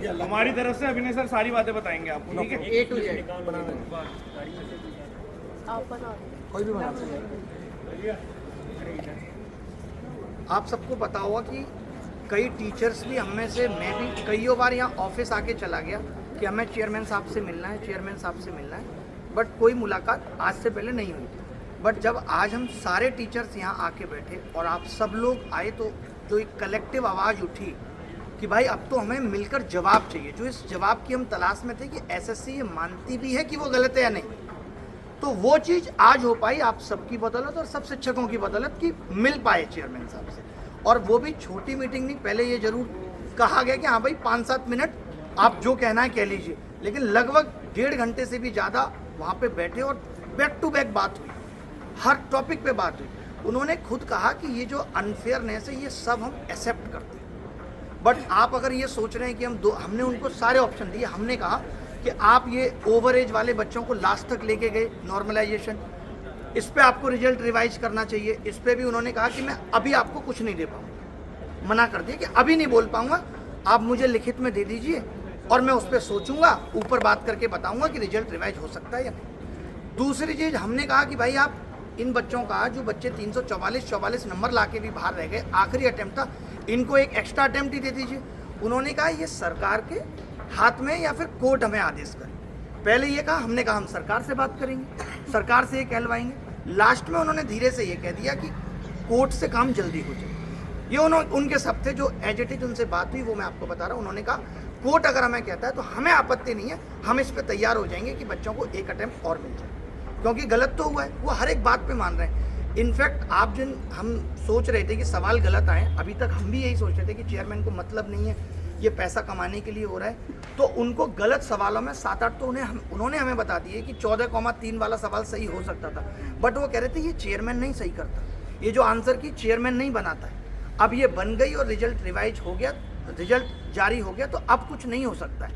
हमारी तरफ से अभिनय सर सारी बातें बताएंगे आपको, ठीक है? A to Z आप बना कोई भी बना सकते। आप सबको पता होगा कि कई टीचर्स भी हम में से, मैं भी कईयों बार यहाँ ऑफिस आके चला गया कि हमें चेयरमैन साहब से मिलना है, चेयरमैन साहब से मिलना है, बट कोई मुलाकात आज से पहले नहीं हुई। बट जब आज हम सारे टीचर्स यहाँ आके बैठे और आप सब लोग आए तो जो एक कलेक्टिव आवाज़ उठी कि भाई अब तो हमें मिलकर जवाब चाहिए, जो इस जवाब की हम तलाश में थे कि एसएससी ये मानती भी है कि वो गलत है या नहीं, तो वो चीज़ आज हो पाई आप सबकी बदौलत और सब शिक्षकों की बदौलत कि मिल पाए चेयरमैन साहब से। और वो भी छोटी मीटिंग नहीं, पहले ये जरूर कहा गया कि हाँ भाई 5-7 मिनट आप जो कहना है कह लीजिए, लेकिन लगभग 1.5 घंटे से भी ज़्यादा वहाँ पे बैठे और बैक टू बैक बात हुई, हर टॉपिक पे बात हुई। उन्होंने खुद कहा कि ये जो अनफेयरनेस है ये सब हम एक्सेप्ट करते हैं, बट आप अगर ये सोच रहे हैं कि हमने उनको सारे ऑप्शन दिए, हमने कहा कि आप ये ओवर एज वाले बच्चों को लास्ट तक लेके गए नॉर्मलाइजेशन, इस पे आपको रिजल्ट रिवाइज करना चाहिए, इस पे भी उन्होंने कहा कि मैं अभी आपको कुछ नहीं दे पाऊँगा, मना कर दिया कि अभी नहीं बोल पाऊँगा, आप मुझे लिखित में दे दीजिए और मैं उस पर सोचूंगा, ऊपर बात करके बताऊंगा कि रिजल्ट रिवाइज हो सकता है या नहीं। दूसरी चीज़ हमने कहा कि भाई आप इन बच्चों का, जो बच्चे 344 नंबर ला के भी बाहर रह गए, आखिरी अटेम्प्ट था, इनको एक एक्स्ट्रा अटेम्प्ट ही दे दीजिए। उन्होंने कहा ये सरकार के हाथ में या फिर कोर्ट हमें आदेश करे। पहले ये कहा, हमने कहा हम सरकार से बात करेंगे, सरकार से ये कहलवाएंगे। लास्ट में उन्होंने धीरे से ये कह दिया कि कोर्ट से काम जल्दी हो जाए। ये उनके सब थे, जो एज इट इज उनसे बात हुई वो मैं आपको बता रहा हूँ। उन्होंने कहा कोर्ट अगर हमें कहता है तो हमें आपत्ति नहीं है, हम इस पर तैयार हो जाएंगे कि बच्चों को एक अटेम्प्ट और मिल जाए, क्योंकि गलत तो हुआ है, वो हर एक बात पे मान रहे हैं। इनफैक्ट आप जिन हम सोच रहे थे कि सवाल गलत आए, अभी तक हम भी यही सोच रहे थे कि चेयरमैन को मतलब नहीं है, ये पैसा कमाने के लिए हो रहा है, तो उनको गलत सवालों में 7-8 तो उन्होंने हमें बता दिए कि 14,3 वाला सवाल सही हो सकता था, बट वो कह रहे थे ये चेयरमैन नहीं सही करता, ये जो आंसर की चेयरमैन नहीं बनाता है। अब ये बन गई और रिजल्ट रिवाइज हो गया, रिजल्ट जारी हो गया, तो अब कुछ नहीं हो सकता है।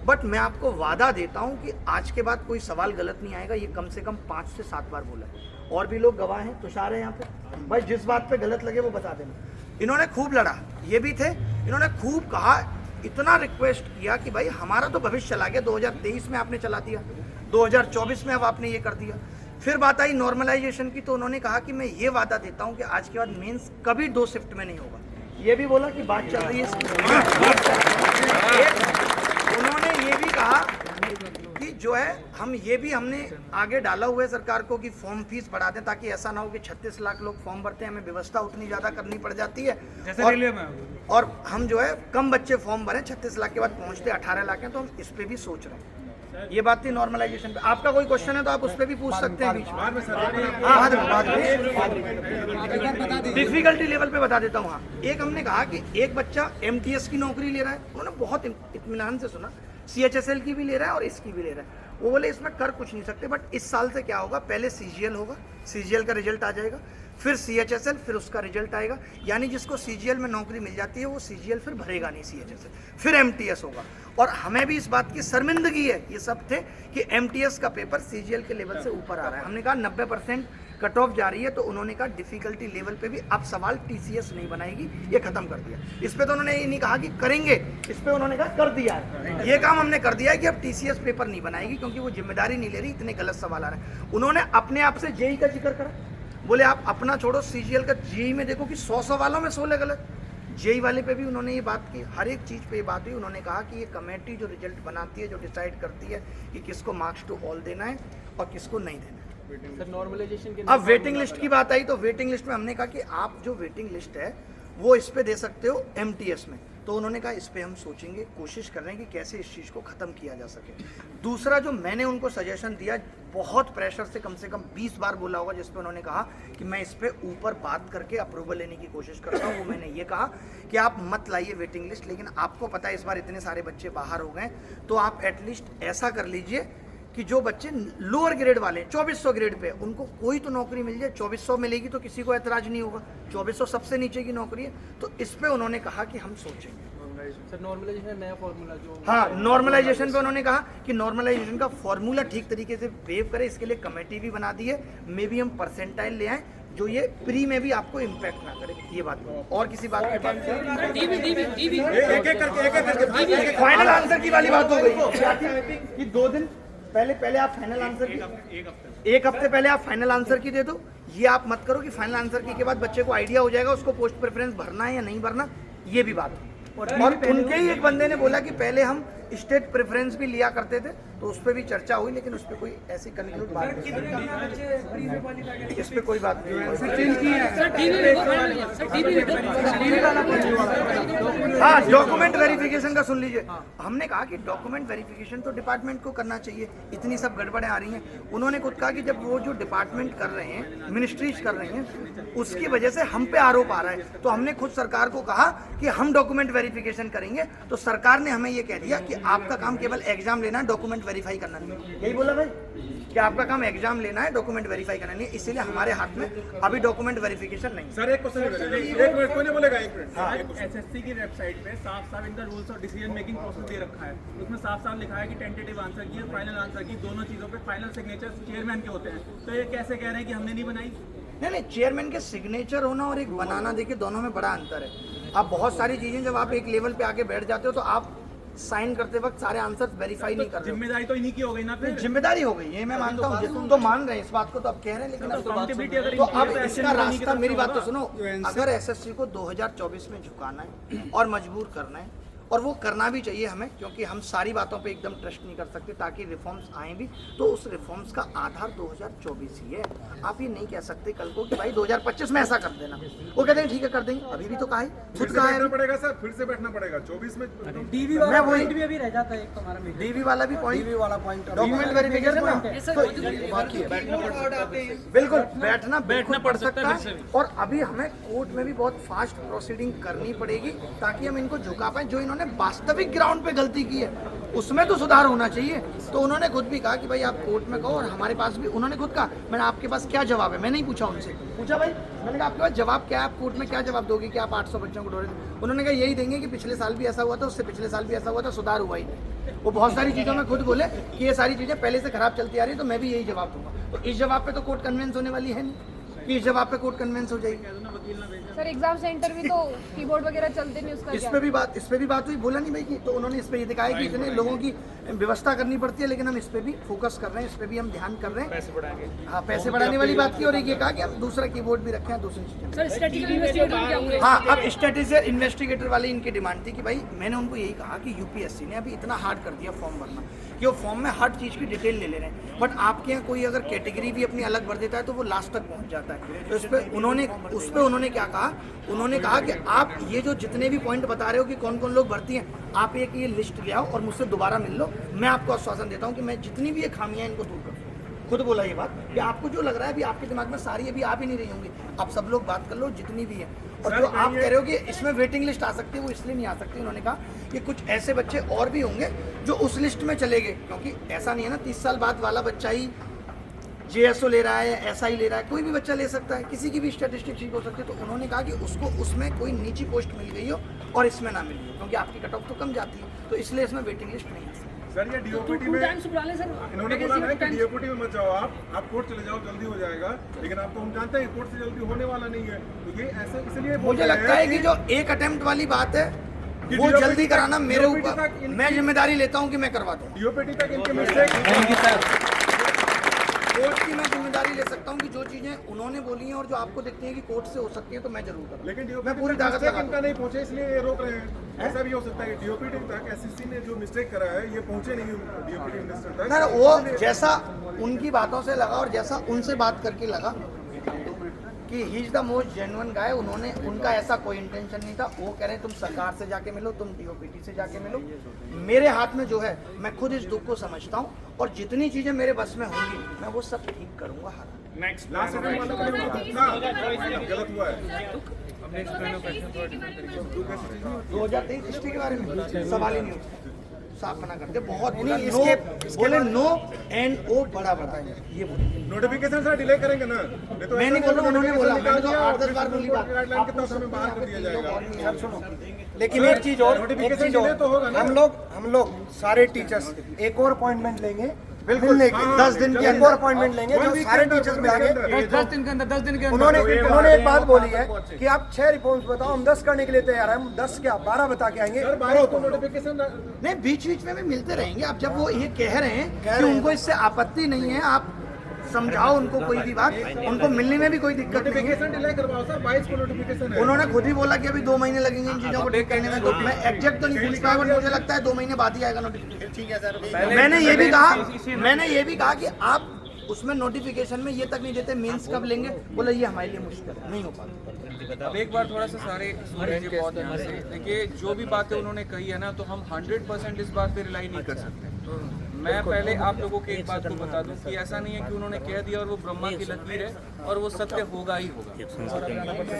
बट मैं आपको वादा देता हूं कि आज के बाद कोई सवाल गलत नहीं आएगा। ये कम से कम 5 से 7 बार बोला है, और भी लोग गवाह हैं, तुषार है यहाँ पे भाई, जिस बात पे गलत लगे वो बता देना। इन्होंने खूब लड़ा, ये भी थे, इन्होंने खूब कहा, इतना रिक्वेस्ट किया कि भाई हमारा तो भविष्य चला गया, 2023 में आपने चला दिया, 2024 में अब आपने ये कर दिया। फिर बात आई नॉर्मलाइजेशन की, तो उन्होंने कहा कि मैं ये वादा देता हूँ कि आज के बाद मेंस कभी 2 शिफ्ट में नहीं होगा। ये भी बोला कि बात चल रही है इसकी। उन्होंने ये भी कहा कि जो है हमने आगे डाला हुआ है सरकार को कि फॉर्म फीस बढ़ा दें, ताकि ऐसा ना हो कि 36 लाख लोग फॉर्म भरते हैं, हमें व्यवस्था उतनी ज़्यादा करनी पड़ जाती है, और हम जो है कम बच्चे फॉर्म भरें, 36 लाख के बाद पहुँचते 18 लाख हैं, तो हम इस पर भी सोच रहे हैं। ये बात थी नॉर्मलाइजेशन पे। आपका कोई क्वेश्चन है तो आप उस पर भी पूछ सकते हैं बीच में, बाद में डिफिकल्टी लेवल पे बता देता हूँ। हाँ, एक हमने कहा कि एक बच्चा MTS की नौकरी ले रहा है, उन्होंने बहुत इत्मीनान से सुना, CHSL की भी ले रहा है और इसकी भी ले रहा है। वो बोले इसमें कर कुछ नहीं सकते, बट इस साल से क्या होगा, पहले CGL होगा, CGL का रिजल्ट आ जाएगा, फिर CHSL, फिर उसका रिजल्ट आएगा, यानी जिसको CGL में नौकरी मिल जाती है वो CGL फिर भरेगा नहीं, CHSL फिर MTS होगा। और हमें भी इस बात की शर्मिंदगी है, ये सब थे, कि MTS का पेपर CGL के लेवल से ऊपर आ रहा है। हमने कहा 90% कट ऑफ जा रही है, तो उन्होंने कहा डिफिकल्टी लेवल पे भी अब सवाल TCS नहीं बनाएगी, ये खत्म कर दिया। इस पे तो उन्होंने ये नहीं कहा कि करेंगे, इस पे उन्होंने कहा कर दिया है, ये काम हमने कर दिया है कि अब TCS पेपर नहीं बनाएगी, क्योंकि वो जिम्मेदारी नहीं ले रही, इतने गलत सवाल आ रहे हैं। उन्होंने अपने आप से JEE का जिक्र करा, बोले आप अपना छोड़ो, CGL का JEE में देखो कि 100 सवालों में 16 गलत। JEE वाले पे भी उन्होंने ये बात की, हर एक चीज़ पे ये बात हुई। उन्होंने कहा कि ये कमेटी जो रिजल्ट बनाती है, जो डिसाइड करती है कि किसको मार्क्स टू ऑल देना है और किसको नहीं देना है। सर नॉर्मलाइजेशन के अब वेटिंग लिस्ट की बात आई, तो वेटिंग लिस्ट में हमने कहा कि आप जो वेटिंग लिस्ट है वो इस पे दे सकते हो MTS में, तो उन्होंने कहा इस पे हम सोचेंगे, कोशिश कर रहे हैं कि कैसे इस चीज़ को ख़त्म किया जा सके। दूसरा जो मैंने उनको सजेशन दिया, बहुत प्रेशर से कम 20 बार बोला होगा, जिस पे उन्होंने कहा कि मैं इस पे ऊपर बात करके अप्रूवल लेने की कोशिश करता हूँ, वो मैंने ये कहा कि आप मत लाइए वेटिंग लिस्ट, लेकिन आपको पता है इस बार इतने सारे बच्चे बाहर हो गए, तो आप एटलीस्ट ऐसा कर लीजिए कि जो बच्चे लोअर ग्रेड वाले 2400 ग्रेड पे, उनको कोई तो नौकरी मिल जाए। 2400 मिलेगी तो किसी को एतराज नहीं होगा, 2400 सबसे नीचे की नौकरी है, तो इस पे उन्होंने कहा कि हम सोचेंगे। सर नॉर्मलाइजेशन नया फॉर्मूला जो, हाँ, नॉर्मलाइजेशन पे उन्होंने कहा कि नॉर्मलाइजेशन का फॉर्मूला ठीक तरीके से वेव करे, इसके लिए कमेटी भी बना दी है, मे भी हम परसेंटाइल ले आए, जो ये प्री में भी आपको इम्पैक्ट ना करे, ये बात। और किसी बात की बात फाइनल आंसर की वाली बात हो गई कि 2 दिन पहले आप फाइनल आंसर की, एक हफ्ते पहले आप फाइनल आंसर की दे दो। ये आप मत करो कि फाइनल आंसर की के बाद बच्चे को आइडिया हो जाएगा उसको पोस्ट प्रेफरेंस भरना है या नहीं भरना, ये भी बात है। और उनके ही एक बंदे ने बोला कि पहले हम स्टेट प्रेफरेंस भी लिया करते थे, तो उस पर भी चर्चा हुई, लेकिन उस पर कोई ऐसी कंक्लूड बात नहीं, इस पर कोई बात नहीं। हाँ, डॉक्यूमेंट वेरिफिकेशन का सुन लीजिए। हमने कहा कि डॉक्यूमेंट वेरिफिकेशन तो डिपार्टमेंट को करना चाहिए, इतनी सब गड़बड़ें आ रही हैं। उन्होंने खुद कहा कि जब वो जो डिपार्टमेंट कर रहे हैं, मिनिस्ट्रीज कर रही हैं, उसकी वजह से हम पे आरोप आ रहा है। तो हमने खुद सरकार को कहा कि हम डॉक्यूमेंट वेरिफिकेशन करेंगे, तो सरकार ने हमें ये कह दिया कि आपका काम केवल एग्जाम लेना है, डॉक्यूमेंट वेरीफाई करना नहीं। यही बोला भाई कि आपका काम एग्जाम लेना है, डॉक्यूमेंट वेरीफाई करना नहीं। इसीलिए हमारे हाथ में अभी डॉक्यूमेंट वेरिफिकेशन नहीं। सर एक क्वेश्चन, एक मिनट, कोई नहीं बोलेगा, एक मिनट। हाँ। एसएससी की वेबसाइट पे साफ इनका रूल्स और डिसीजन मेकिंग प्रोसेस दे रखा है। उसमें साफ लिखा है कि टेंटेटिव आंसर की और फाइनल आंसर की दोनों चीजों पे फाइनल सिग्नेचर चेयरमैन के होते हैं। तो ये कैसे कह रहे हैं कि हमने नहीं बनाई? नहीं, चेयरमैन के सिग्नेचर होना और एक बनाना, देखिए दोनों में बड़ा अंतर है। आप बहुत सारी चीजें जब आप एक लेवल पे आके बैठ जाते हो तो आप साइन करते वक्त सारे आंसर वेरीफाई नहीं कर रहे हो। जिम्मेदारी तो इन्हीं की हो गई ना, फिर जिम्मेदारी हो गई, ये मैं मानता हूँ, तो मान रहे हैं इस बात को, तो अब कह रहे हैं, लेकिन तो अब इसका रास्ता, मेरी बात तो सुनो, अगर एसएससी को 2024 में झुकाना है और मजबूर करना है, और वो करना भी चाहिए हमें, क्योंकि हम सारी बातों पे एकदम ट्रस्ट नहीं कर सकते, ताकि रिफॉर्म्स आए भी, तो उस रिफॉर्म्स का आधार 2024 ही है। आप ये नहीं कह सकते कल को कि भाई 2025 में ऐसा कर देना। वो कहते हैं ठीक है कर देंगे, अभी भी तो कहा है, खुद कहा है पड़ेगा सर, फिर से बैठना पड़ेगा 24 में। डीवी मैं वाला वही- पॉइंट भी अभी रह जाता है एक हमारा में। डीवी वाला भी पॉइंट, डीवी वाला पॉइंट डॉक्यूमेंट वेरिफिकेशन ना, तो बाकी है, बिल्कुल बैठना पड़ सकता है। और अभी हमें कोर्ट में भी बहुत फास्ट प्रोसीडिंग करनी पड़ेगी, ताकि हम इनको झुका पाए। जो इन्होंने वास्तविक ग्राउंड पे गलती की है उसमें तो सुधार होना चाहिए। तो उन्होंने खुद भी कहा कि भाई आप कोर्ट में कहो, और हमारे पास भी उन्होंने खुद कहा, मैंने आपके पास क्या जवाब है, मैं नहीं पूछा उनसे, पूछा भाई मैंने कहा आपके पास जवाब क्या है, आप कोर्ट में क्या जवाब दोगे कि आप 800 बच्चों को डोरे दें? उन्होंने कहा यही देंगे कि पिछले साल भी ऐसा हुआ था, उससे पिछले साल भी ऐसा हुआ था, सुधार हुआ ही नहीं। वो बहुत सारी चीज़ों में खुद बोले कि ये सारी चीज़ें पहले से खराब चलती आ रही है, तो मैं भी यही जवाब दूंगा। तो इस जवाब पे तो कोर्ट कन्विंस होने वाली है नहीं कि इस जवाब पे कोर्ट कन्विंस हो जाएगी। सर एग्जाम सेंटर में तो कीबोर्ड वगैरह चलते नहीं, उसका इस क्या? पे भी बात हुई, बोला नहीं भाई की, तो उन्होंने इस पे ये दिखाया कि इतने लोगों की व्यवस्था करनी पड़ती है, लेकिन हम इस पे भी फोकस कर रहे हैं, इस पे भी हम ध्यान कर रहे हैं, पैसे बढ़ाएंगे। हाँ, पैसे बढ़ाने वाली बात की, और एक ये कहा कि हम दूसरा कीबोर्ड भी रखें, दूसरी चीजें। सर स्टैटिस्टिकल इन्वेस्टिगेटर क्या होंगे? हाँ, अब स्टैटिस्टिकल इन्वेस्टिगेटर वाली इनकी डिमांड थी कि भाई, मैंने उनको यही कहा कि यूपीएससी ने अभी इतना हार्ड कर दिया फॉर्म भरना कि वो फॉर्म में हर चीज़ की डिटेल ले रहे हैं, बट आपके यहाँ कोई अगर कैटेगरी भी अपनी अलग भर देता है तो वो लास्ट तक पहुँच जाता है। तो उस पर उन्होंने क्या कहा, उन्होंने कहा कि आप ये जो जितने भी पॉइंट बता रहे हो कि कौन कौन लोग भर्ती हैं, आप एक ये लिस्ट ले आओ और मुझसे दोबारा मिल लो, मैं आपको आश्वासन देता हूँ कि मैं जितनी भी ये खामियां इनको दूर करूँ। खुद बोला ये बात कि आपको जो लग रहा है अभी आपके दिमाग में सारी अभी आ भी नहीं रही होंगी, आप सब लोग बात कर लो जितनी भी है। और जो आप कह रहे हो कि इसमें वेटिंग लिस्ट आ सकती है, वो इसलिए नहीं आ सकती, उन्होंने कहा कि कुछ ऐसे बच्चे और भी होंगे जो उस लिस्ट में चले गए, क्योंकि ऐसा नहीं है ना 30 साल बाद वाला बच्चा ही जेएसओ ले रहा है, ऐसा ही ले रहा है, कोई भी बच्चा ले सकता है, किसी की भी स्टैटिस्टिक्स ठीक हो सकती है। तो उन्होंने कहा कि उसको उसमें कोई नीची पोस्ट मिल गई हो और इसमें ना मिली हो, क्योंकि आपकी कट ऑफ तो कम जाती है, तो इसलिए इसमें वेटिंग लिस्ट नहीं है। सर ये डीओपीटी में इन्होंने बोला है कि डीओपीटी में मत जाओ, आप कोर्ट चले जाओ, जल्दी हो जाएगा, लेकिन आपको हम जानते हैं कोर्ट से जल्दी होने वाला नहीं है। तो ये ऐसे इसलिए मुझे लगता है कि जो एक अटेम्प्ट वाली बात है वो जल्दी कराना मेरे ऊपर, मैं जिम्मेदारी लेता हूँ कि मैं करवा दूँ। डीओपीटी तक इनके मिस्टेक, कोर्ट की मैं जिम्मेदारी ले सकता हूँ कि जो चीजें उन्होंने बोली हैं और जो आपको दिखती हैं कि कोर्ट से हो सकती है, तो मैं जरूर करूँ, लेकिन मैं पूरी ताकत डीओपीटी लगा इनका नहीं पहुंचे, इसलिए ये रोक रहे हैं। ऐसा भी हो सकता है कि डीओपीटी तक एसएससी ने जो मिस्टेक करा है ये पहुंचे नहीं डीओपीटी मिनिस्टर तक। ना वो जैसा उनकी बातों से लगा और जैसा उनसे बात करके लगा कि he is the most genuine guy, उन्होंने, उनका ऐसा कोई इंटेंशन नहीं था। वो कह रहे हैं तुम सरकार से जाके मिलो, तुम डीओपीटी से जाके मिलो, मेरे हाथ में जो है मैं खुद इस दुख को समझता हूँ, और जितनी चीजें मेरे बस में होंगी मैं वो सब ठीक करूंगा। नेक्स्ट लास्ट में गलत हुआ है। 2023 हिस्ट्री के बारे में सवाल ही नहीं उठा, साफ मना करते, बहुत बुरा, बोले नो एंड ओ बड़ा है, ये बोले। नोटिफिकेशन सर डिले करेंगे ना, तो मैं नहीं बोल रहा, उन्होंने बोला, मैंने तो 8-10 बार बोली बात, गाइडलाइन के तहत हमें बाहर कर दिया जाएगा। सुनो, लेकिन एक चीज और, नोटिफिकेशन डिले तो होगा ना। हम लोग सारे टीचर्स एक और अपॉइंटमेंट लेंगे मिलने की 10 दिन की एक और अपॉइंटमेंट लेंगे जो सारे टीचर्स मिलेंगे 10 दिन के अंदर 10 दिन के अंदर उन्होंने एक बात बोली है कि आप 6 रिफॉर्म्स बताओ, हम 10 करने के लिए तैयार हैं। हम 10 क्या 12 बता के आएंगे। करो तुम। नहीं, बीच बीच में भी मिलते रहेंगे। अब जब वो ये कह रहे हैं कि उनको इससे आपत्ति नहीं है, आप समझाओ उनको कोई भी बात, उनको मिलने में भी कोई दिक्कत नहीं है। डिले करवाओ सर, 22 को नोटिफिकेशन है। उन्होंने खुद ही बोला कि अभी 2 महीने लगेंगे इन चीजों को ठीक करने में, तो मैं एग्जैक्ट तो नहीं पूछ पाया, बट मुझे लगता है 2 महीने बाद ही आएगा नोटिफिकेशन। ठीक है सर। मैंने ये भी कहा कि आप उसमें नोटिफिकेशन में ये तक नहीं देते मेंस कब लेंगे, बोला ये हमारे लिए मुश्किल है, नहीं हो पाता। अब एक बार थोड़ा सा सारे सुनेंगे बहुत ध्यान से। देखिए, जो भी बातें उन्होंने कही है ना, तो हम 100% इस बात पे रिलाई नहीं कर सकते। मैं पहले आप लोगों को एक बात को बता दूं कि ऐसा नहीं है कि उन्होंने कह दिया और वो ब्रह्मा की लकीर है और वो सत्य होगा ही होगा।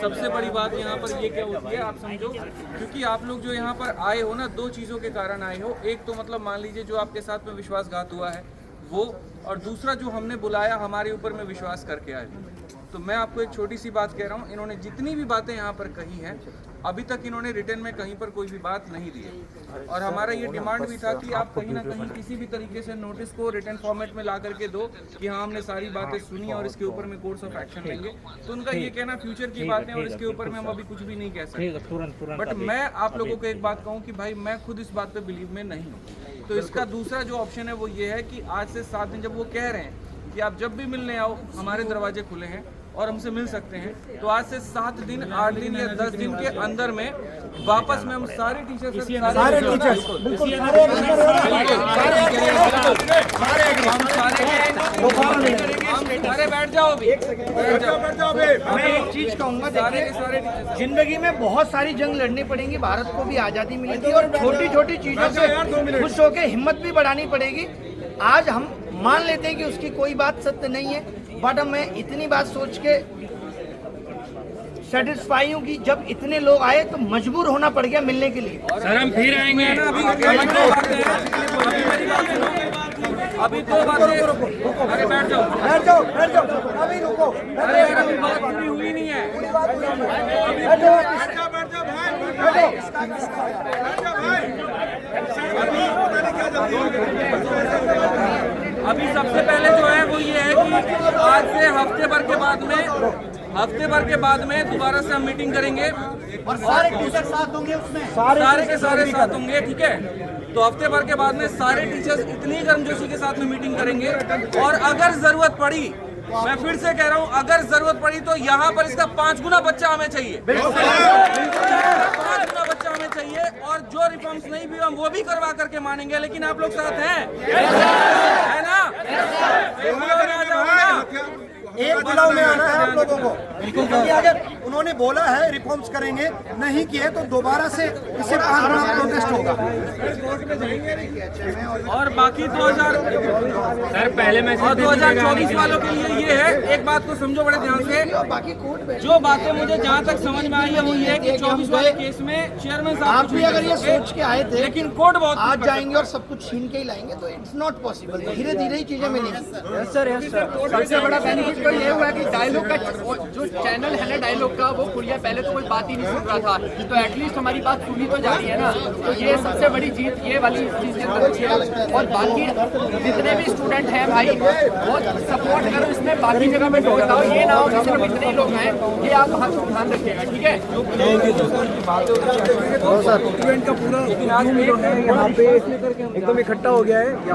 सबसे बड़ी बात यहाँ पर ये क्या होती है, आप समझो, क्योंकि आप लोग जो यहाँ पर आए हो ना, 2 चीज़ों के कारण आए हो। एक तो मतलब मान लीजिए जो आपके साथ में विश्वासघात हुआ है वो, और दूसरा जो हमने बुलाया हमारे ऊपर में विश्वास करके आए। तो मैं आपको एक छोटी सी बात कह रहा हूँ, इन्होंने जितनी भी बातें यहाँ पर कही हैं, अभी तक इन्होंने रिटर्न में कहीं पर कोई भी बात नहीं दी है। और हमारा ये डिमांड भी था कि आप कहीं ना कहीं किसी भी तरीके से नोटिस को रिटर्न फॉर्मेट में ला करके दो कि हाँ, हमने सारी बातें सुनी और इसके ऊपर में कोर्स ऑफ एक्शन लेंगे। तो उनका ये कहना फ्यूचर की बातें और इसके ऊपर में हम अभी कुछ भी नहीं कह सकते। बट मैं आप लोगों को एक बात कहूँ कि भाई मैं खुद इस बात पे बिलीव में नहीं हूँ। तो इसका दूसरा जो ऑप्शन है वो ये है कि आज से 7 दिन, जब वो कह रहे हैं कि आप जब भी मिलने आओ हमारे दरवाजे खुले हैं और हमसे मिल सकते हैं, तो आज से 7 दिन, 8 दिन या 10 दिन के अंदर में वापस में हम सारे टीचर्स सारे बैठ जाओ अभी। मैं एक चीज कहूंगा, देखिए जिंदगी में बहुत सारी जंग लड़नी पड़ेंगी, भारत को भी आजादी मिली थी और छोटी छोटी चीजों से खुश होकर हिम्मत भी बढ़ानी पड़ेगी। आज हम मान लेते हैं कि उसकी कोई बात सत्य नहीं है, बट मैं इतनी बात सोच के सेटिस्फाई हूँ कि जब इतने लोग आए तो मजबूर होना पड़ गया मिलने के लिए। सर हम फिर आएंगे ना, अभी 2 बातें। अरे बैठ जाओ अभी रुको। अरे यार, अभी बात पूरी हुई नहीं है। अभी सबसे पहले जो है वो ये है कि आज से हफ्ते भर के बाद में दोबारा से हम मीटिंग करेंगे और सारे टीचर साथ होंगे उसमें, सारे के सारे साथ होंगे। ठीक है, तो हफ्ते भर के बाद में सारे टीचर्स इतनी गर्मजोशी के साथ में मीटिंग करेंगे और अगर जरूरत पड़ी, मैं फिर से कह रहा हूं, अगर जरूरत पड़ी तो यहाँ पर इसका 5 गुना बच्चा हमें चाहिए, 5 गुना बच्चा हमें चाहिए। और जो रिफॉर्म्स नहीं भी हम वो भी करवा करके मानेंगे, लेकिन आप लोग साथ हैं, है ना? एक बुलाव में आना है आप लोगों को, क्योंकि अगर उन्होंने बोला है रिफॉर्म्स करेंगे, नहीं किए तो दोबारा से इससे प्रोटेस्ट होगा। और बाकी 2024 वालों के लिए ये है, एक बात को समझो बड़े ध्यान से, जो बातें मुझे जहाँ तक समझ में आई है वो ये है कि 24 वाले केस में चेयरमैन साहब आप भी अगर ये सोच के आए थे लेकिन कोर्ट बहुत आज जाएंगे और सब कुछ छीन के ही लाएंगे, तो इट्स नॉट पॉसिबल। धीरे धीरे ही चीजें मिलेंगी। सबसे बड़ा बेनिफिट तो ये हुआ कि डायलॉग का जो चैनल है ना डायलॉग का, वो खुलिया पहले तो कोई बात ही नहीं सुन रहा था, तो एटलीस्ट हमारी बात सुनी तो जा रही है ना। तो ये सबसे बड़ी जीत ये वाली चीज है। और बाकी जितने भी स्टूडेंट हैं भाई, बहुत सपोर्ट करो इसमें, बाकी जगह में ढोल दो, ये ना हो कि सिर्फ इतने लोग हैं, ये आप ध्यान रखिएगा। ठीक है, स्टूडेंट का पूरा यहाँ पे एकदम इकट्ठा हो गया है।